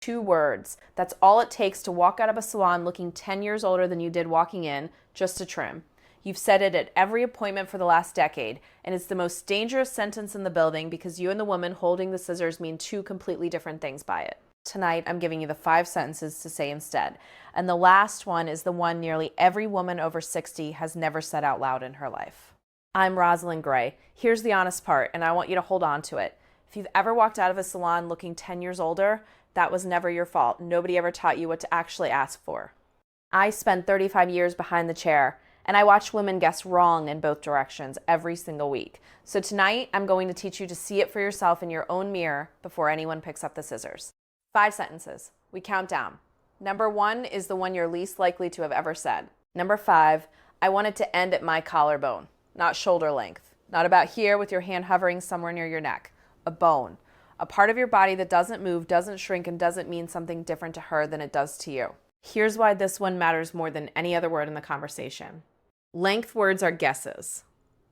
2 words. That's all it takes to walk out of a salon looking 10 years older than you did walking in, just to trim. You've said it at every appointment for the last decade, and it's the most dangerous sentence in the building because you and the woman holding the scissors mean 2 completely different things by it. Tonight, I'm giving you the 5 sentences to say instead. And the last one is the one nearly every woman over 60 has never said out loud in her life. I'm Rosalind Gray. Here's the honest part, and I want you to hold on to it. If you've ever walked out of a salon looking 10 years older, that was never your fault. Nobody ever taught you what to actually ask for. I spent 35 years behind the chair, and I watched women guess wrong in both directions every single week. So tonight, I'm going to teach you to see it for yourself in your own mirror before anyone picks up the scissors. 5 sentences. We count down. Number 1 is the one you're least likely to have ever said. Number 5, I want it to end at my collarbone, not shoulder length. Not about here with your hand hovering somewhere near your neck. A bone. A part of your body that doesn't move, doesn't shrink, and doesn't mean something different to her than it does to you. Here's why this one matters more than any other word in the conversation. Length words are guesses.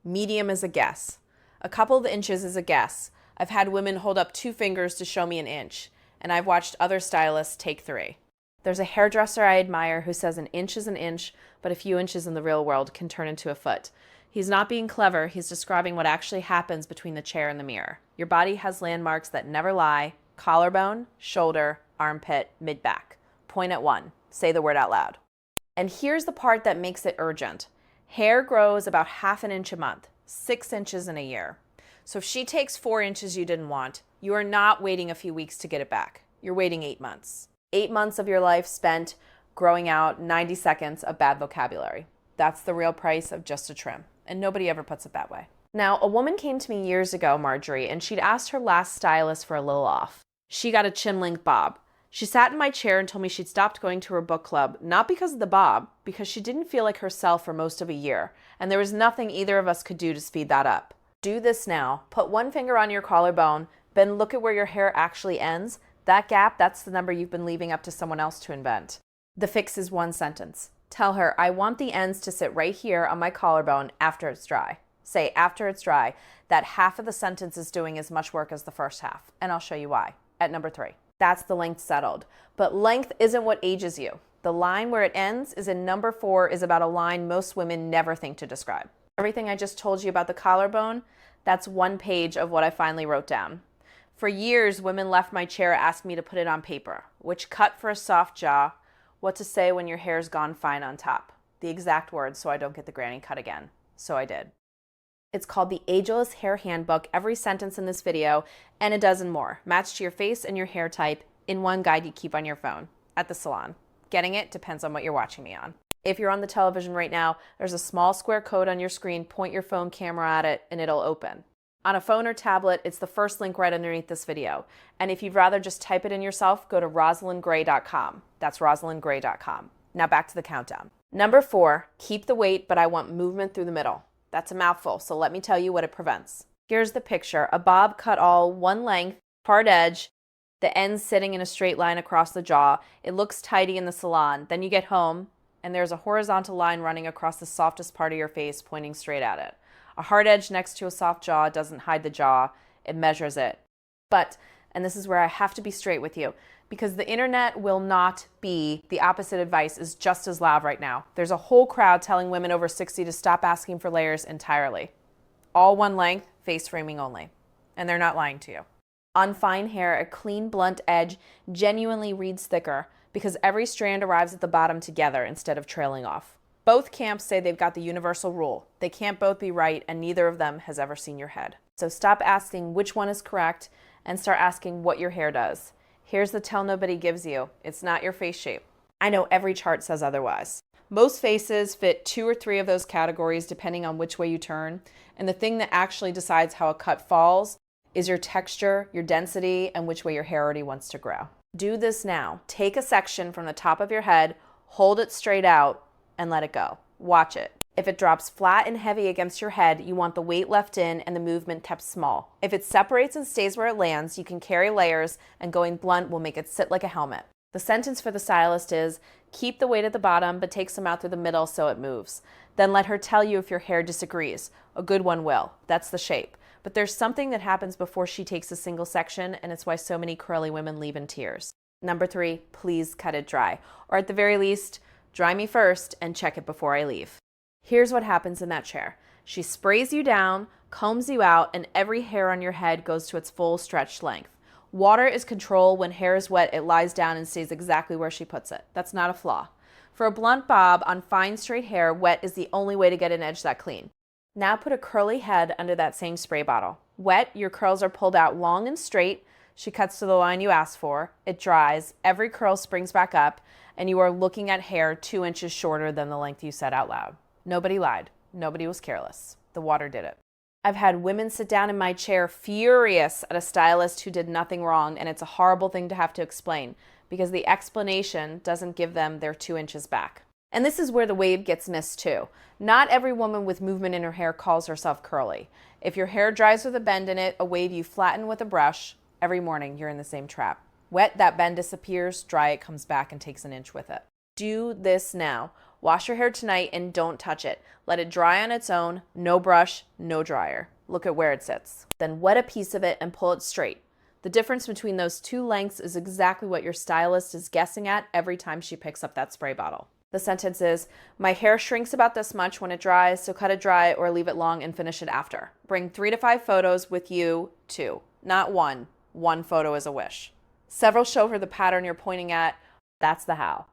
Medium is a guess. A couple of inches is a guess. I've had women hold up 2 fingers to show me an inch, and I've watched other stylists take 3. There's a hairdresser I admire who says an inch is an inch, but a few inches in the real world can turn into a foot. He's not being clever, he's describing what actually happens between the chair and the mirror. Your body has landmarks that never lie: collarbone, shoulder, armpit, mid-back. Point at 1. Say the word out loud. And here's the part that makes it urgent. Hair grows about ½ an inch a month, 6 inches in a year. So if she takes 4 inches you didn't want, you are not waiting a few weeks to get it back. You're waiting 8 months. 8 months of your life spent growing out 90 seconds of bad vocabulary. That's the real price of just a trim. And nobody ever puts it that way. Now, a woman came to me years ago, Marjorie, and she'd asked her last stylist for a little off. She got a chin-length bob. She sat in my chair and told me she'd stopped going to her book club, not because of the bob, because she didn't feel like herself for most of a year, and there was nothing either of us could do to speed that up. Do this now. Put 1 finger on your collarbone, then look at where your hair actually ends. That gap, that's the number you've been leaving up to someone else to invent. The fix is 1 sentence. Tell her, I want the ends to sit right here on my collarbone after it's dry. Say, after it's dry. That half of the sentence is doing as much work as the first half, and I'll show you why. At number 3. That's the length settled. But length isn't what ages you. The line where it ends is in number 4 is about a line most women never think to describe. Everything I just told you about the collarbone, that's 1 page of what I finally wrote down. For years, women left my chair asked me to put it on paper. Which cut for a soft jaw, what to say when your hair's gone fine on top. The exact words so I don't get the granny cut again. So I did. It's called the Ageless Hair Handbook, every sentence in this video, and a dozen more, matched to your face and your hair type in 1 guide you keep on your phone at the salon. Getting it depends on what you're watching me on. If you're on the television right now, there's a small square code on your screen, point your phone camera at it, and it'll open. On a phone or tablet, it's the first link right underneath this video. And if you'd rather just type it in yourself, go to rosalindgray.com. That's rosalindgray.com. Now back to the countdown. Number 4, keep the weight, but I want movement through the middle. That's a mouthful, so let me tell you what it prevents. Here's the picture. A bob cut all 1 length, part edge, the ends sitting in a straight line across the jaw. It looks tidy in the salon. Then you get home, and there's a horizontal line running across the softest part of your face, pointing straight at it. A hard edge next to a soft jaw doesn't hide the jaw, it measures it. But, and this is where I have to be straight with you, because the internet will not be, the opposite advice is just as loud right now. There's a whole crowd telling women over 60 to stop asking for layers entirely. All 1 length, face framing only. And they're not lying to you. On fine hair, a clean, blunt edge genuinely reads thicker because every strand arrives at the bottom together instead of trailing off. Both camps say they've got the universal rule. They can't both be right, and neither of them has ever seen your head. So stop asking which one is correct and start asking what your hair does. Here's the tell nobody gives you. It's not your face shape. I know every chart says otherwise. Most faces fit 2 or 3 of those categories depending on which way you turn, and the thing that actually decides how a cut falls is your texture, your density, and which way your hair already wants to grow. Do this now. Take a section from the top of your head, hold it straight out, and let it go. Watch it. If it drops flat and heavy against your head, you want the weight left in and the movement kept small. If it separates and stays where it lands, you can carry layers, and going blunt will make it sit like a helmet. The sentence for the stylist is, keep the weight at the bottom, but take some out through the middle so it moves. Then let her tell you if your hair disagrees. A good one will. That's the shape. But there's something that happens before she takes a single section, and it's why so many curly women leave in tears. Number 3, please cut it dry. Or at the very least, dry me first and check it before I leave. Here's what happens in that chair. She sprays you down, combs you out, and every hair on your head goes to its full stretched length. Water is control. When hair is wet, it lies down and stays exactly where she puts it. That's not a flaw. For a blunt bob on fine straight hair, wet is the only way to get an edge that clean. Now put a curly head under that same spray bottle. Wet, your curls are pulled out long and straight. She cuts to the line you asked for. It dries, every curl springs back up, and you are looking at hair 2 inches shorter than the length you said out loud. Nobody lied. Nobody was careless. The water did it. I've had women sit down in my chair furious at a stylist who did nothing wrong, and it's a horrible thing to have to explain because the explanation doesn't give them their 2 inches back. And this is where the wave gets missed too. Not every woman with movement in her hair calls herself curly. If your hair dries with a bend in it, a wave you flatten with a brush, every morning you're in the same trap. Wet, that bend disappears. Dry, it comes back and takes an inch with it. Do this now. Wash your hair tonight and don't touch it. Let it dry on its own. No brush, no dryer. Look at where it sits. Then wet a piece of it and pull it straight. The difference between those two lengths is exactly what your stylist is guessing at every time she picks up that spray bottle. The sentence is, my hair shrinks about this much when it dries, so cut it dry or leave it long and finish it after. Bring 3 to 5 photos with you, 2. Not 1. 1 photo is a wish. Several show her the pattern you're pointing at. That's the how.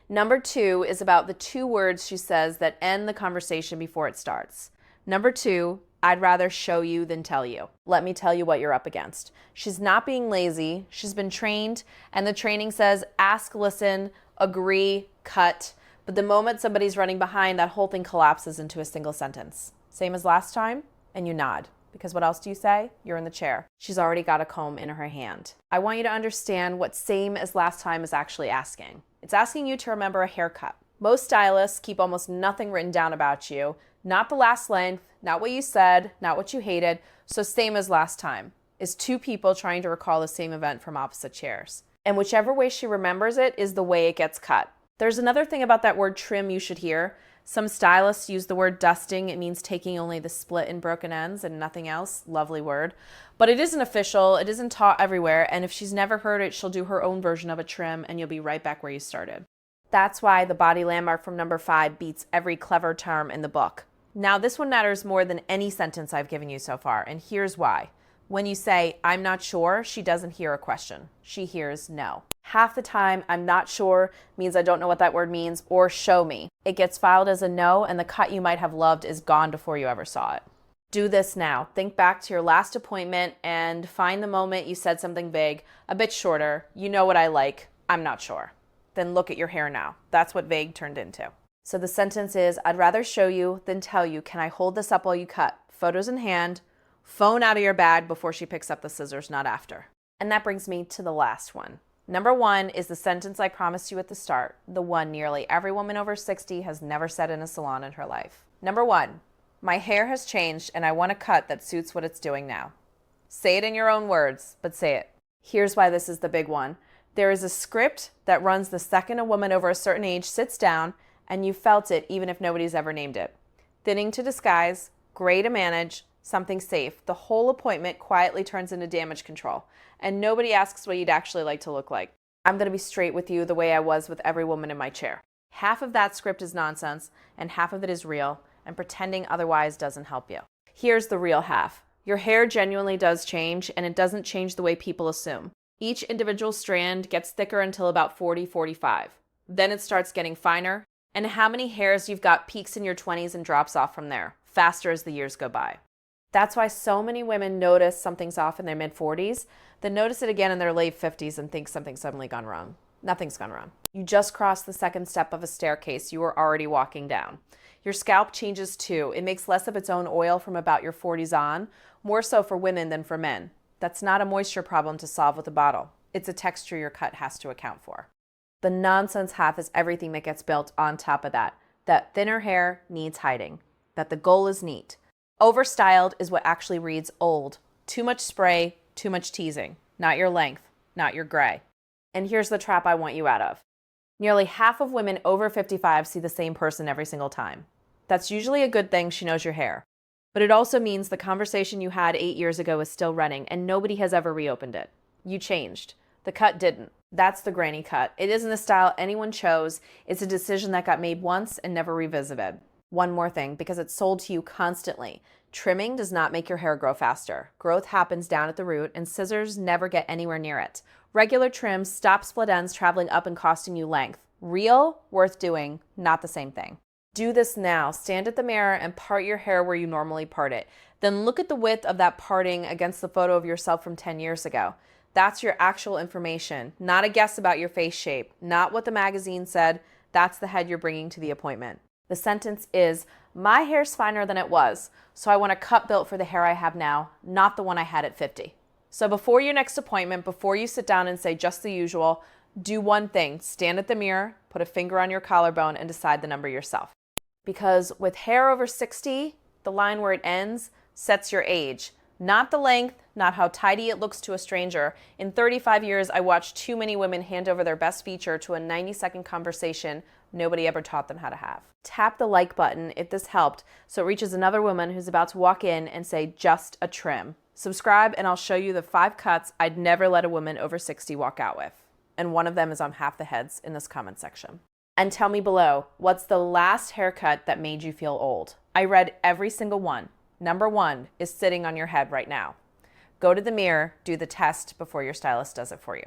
Number 2 is about the 2 words she says that end the conversation before it starts. Number 2, I'd rather show you than tell you. Let me tell you what you're up against. She's not being lazy. She's been trained, and the training says ask, listen, agree, cut. But the moment somebody's running behind, that whole thing collapses into a single sentence. Same as last time, and you nod. Because what else do you say? You're in the chair. She's already got a comb in her hand. I want you to understand what same as last time is actually asking. It's asking you to remember a haircut. Most stylists keep almost nothing written down about you. Not the last length, not what you said, not what you hated. So same as last time is 2 people trying to recall the same event from opposite chairs. And whichever way she remembers it is the way it gets cut. There's another thing about that word trim you should hear. Some stylists use the word dusting. It means taking only the split and broken ends and nothing else. Lovely word. But it isn't official. It isn't taught everywhere. And if she's never heard it, she'll do her own version of a trim and you'll be right back where you started. That's why the body landmark from number 5 beats every clever term in the book. Now, this one matters more than any sentence I've given you so far. And here's why. When you say, I'm not sure, she doesn't hear a question. She hears no. Half the time, I'm not sure means I don't know what that word means, or show me. It gets filed as a no, and the cut you might have loved is gone before you ever saw it. Do this now. Think back to your last appointment and find the moment you said something vague, a bit shorter. You know what I like. I'm not sure. Then look at your hair now. That's what vague turned into. So the sentence is, I'd rather show you than tell you. Can I hold this up while you cut? Photos in hand. Phone out of your bag before she picks up the scissors, not after. And that brings me to the last one. Number 1 is the sentence I promised you at the start, the one nearly every woman over 60 has never said in a salon in her life. Number 1, my hair has changed and I want a cut that suits what it's doing now. Say it in your own words, but say it. Here's why this is the big one. There is a script that runs the second a woman over a certain age sits down, and you felt it even if nobody's ever named it. Thinning to disguise, gray to manage, something safe. The whole appointment quietly turns into damage control, and nobody asks what you'd actually like to look like. I'm going to be straight with you the way I was with every woman in my chair. Half of that script is nonsense, and half of it is real, and pretending otherwise doesn't help you. Here's the real half. Your hair genuinely does change, and it doesn't change the way people assume. Each individual strand gets thicker until about 40-45. Then it starts getting finer, and how many hairs you've got peaks in your 20s and drops off from there, faster as the years go by. That's why so many women notice something's off in their mid-40s, then notice it again in their late 50s and think something's suddenly gone wrong. Nothing's gone wrong. You just crossed the second step of a staircase you were already walking down. Your scalp changes too. It makes less of its own oil from about your 40s on, more so for women than for men. That's not a moisture problem to solve with a bottle. It's a texture your cut has to account for. The nonsense half is everything that gets built on top of that. That thinner hair needs hiding. That the goal is neat. Overstyled is what actually reads old. Too much spray, too much teasing. Not your length, not your gray. And here's the trap I want you out of. Nearly half of women over 55 see the same person every single time. That's usually a good thing. She knows your hair. But it also means the conversation you had 8 years ago is still running and nobody has ever reopened it. You changed. The cut didn't. That's the granny cut. It isn't a style anyone chose. It's a decision that got made once and never revisited. One more thing, because it's sold to you constantly. Trimming does not make your hair grow faster. Growth happens down at the root, and scissors never get anywhere near it. Regular trims stop split ends traveling up and costing you length. Real, worth doing, not the same thing. Do this now. Stand at the mirror and part your hair where you normally part it. Then look at the width of that parting against the photo of yourself from 10 years ago. That's your actual information, not a guess about your face shape, not what the magazine said. That's the head you're bringing to the appointment. The sentence is, my hair's finer than it was, so I want a cut built for the hair I have now, not the one I had at 50. So before your next appointment, before you sit down and say just the usual, do one thing. Stand at the mirror, put a finger on your collarbone, and decide the number yourself. Because with hair over 60, the line where it ends sets your age. Not the length, not how tidy it looks to a stranger. In 35 years, I watched too many women hand over their best feature to a 90-second conversation nobody ever taught them how to have. Tap the like button if this helped so it reaches another woman who's about to walk in and say, just a trim. Subscribe and I'll show you the 5 cuts I'd never let a woman over 60 walk out with. And one of them is on half the heads in this comment section. And tell me below, what's the last haircut that made you feel old? I read every single one. Number 1 is sitting on your head right now. Go to the mirror, do the test before your stylist does it for you.